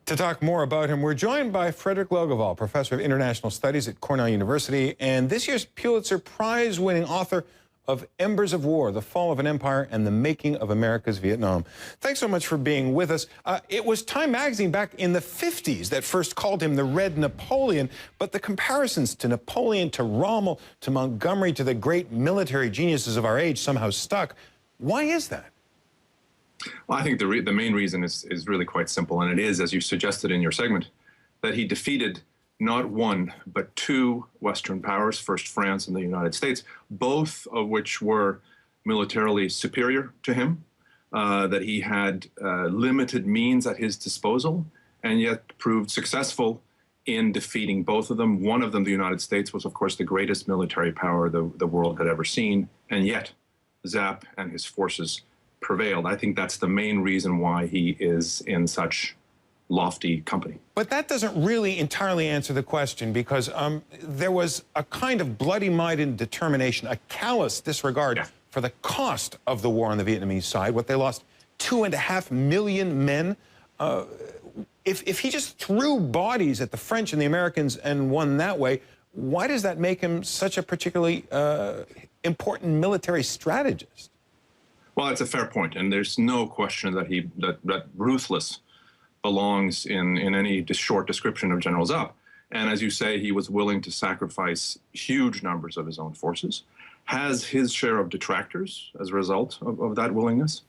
To talk more about him, we're joined by Frederick Logoval, professor of international studies at Cornell University and this year's Pulitzer Prize-winning author of Embers of War, The Fall of an Empire and the Making of America's Vietnam. Thanks so much for being with us. It was Time magazine back in the 50s that first called him the Red Napoleon, but the comparisons to Napoleon, to Rommel, to Montgomery, to the great military geniuses of our age somehow stuck. Why is that? Well, I think the main reason is really quite simple, and it is, as you suggested in your segment, that he defeated not one, but two Western powers, first France and the United States, both of which were militarily superior to him, that he had limited means at his disposal, and yet proved successful in defeating both of them. One of them, the United States, was, of course, the greatest military power the world had ever seen, and yet Giap and his forces prevailed. I think that's the main reason why he is in such lofty company. But that doesn't really entirely answer the question, because there was a kind of bloody-minded determination, a callous disregard for the cost of the war on the Vietnamese side. What they lost, 2.5 million men. If he just threw bodies at the French and the Americans and won that way, why does that make him such a particularly important military strategist? Well, it's a fair point, and there's no question that that ruthless belongs in any short description of General Giap. And as you say, he was willing to sacrifice huge numbers of his own forces, has his share of detractors as a result of that willingness.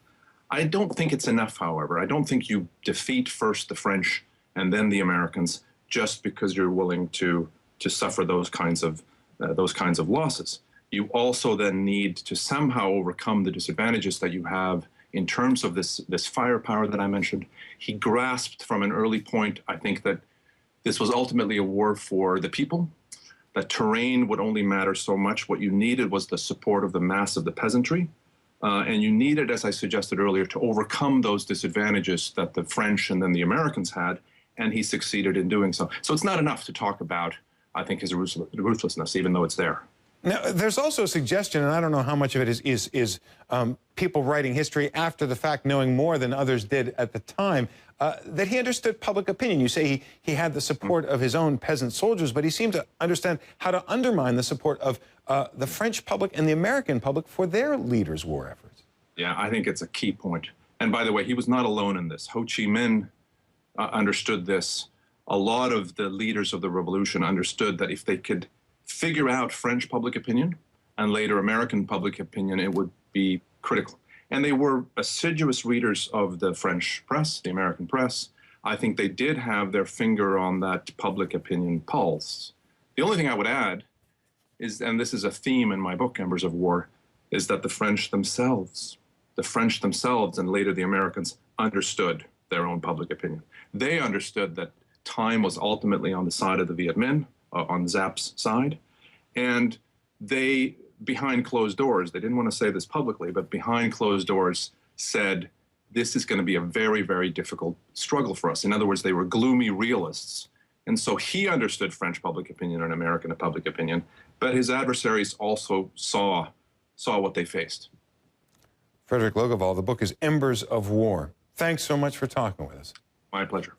I don't think it's enough, however. I don't think you defeat first the French and then the Americans just because you're willing to suffer those kinds of losses. You also then need to somehow overcome the disadvantages that you have in terms of this firepower that I mentioned. He grasped from an early point, I think, that this was ultimately a war for the people, that terrain would only matter so much. What you needed was the support of the mass of the peasantry, and you needed, as I suggested earlier, to overcome those disadvantages that the French and then the Americans had, and he succeeded in doing so. So it's not enough to talk about, I think, his ruthlessness, even though it's there. Now, there's also a suggestion, and I don't know how much of it is people writing history after the fact, knowing more than others did at the time, that he understood public opinion. You say he had the support of his own peasant soldiers, but he seemed to understand how to undermine the support of the French public and the American public for their leaders' war efforts. Yeah, I think it's a key point. And by the way, he was not alone in this. Ho Chi Minh understood this. A lot of the leaders of the revolution understood that if they could figure out French public opinion and later American public opinion, it would be critical. And they were assiduous readers of the French press, the American press. I think they did have their finger on that public opinion pulse. The only thing I would add is, and this is a theme in my book, Embers of War, is that the French themselves and later the Americans understood their own public opinion. They understood that time was ultimately on the side of the Viet Minh, on Giap's side, and they, behind closed doors, they didn't want to say this publicly, but behind closed doors said, this is going to be a very, very difficult struggle for us. In other words, they were gloomy realists. And so he understood French public opinion and American public opinion, but his adversaries also saw what they faced. Frederick Logoval, the book is Embers of War. Thanks so much for talking with us. My pleasure.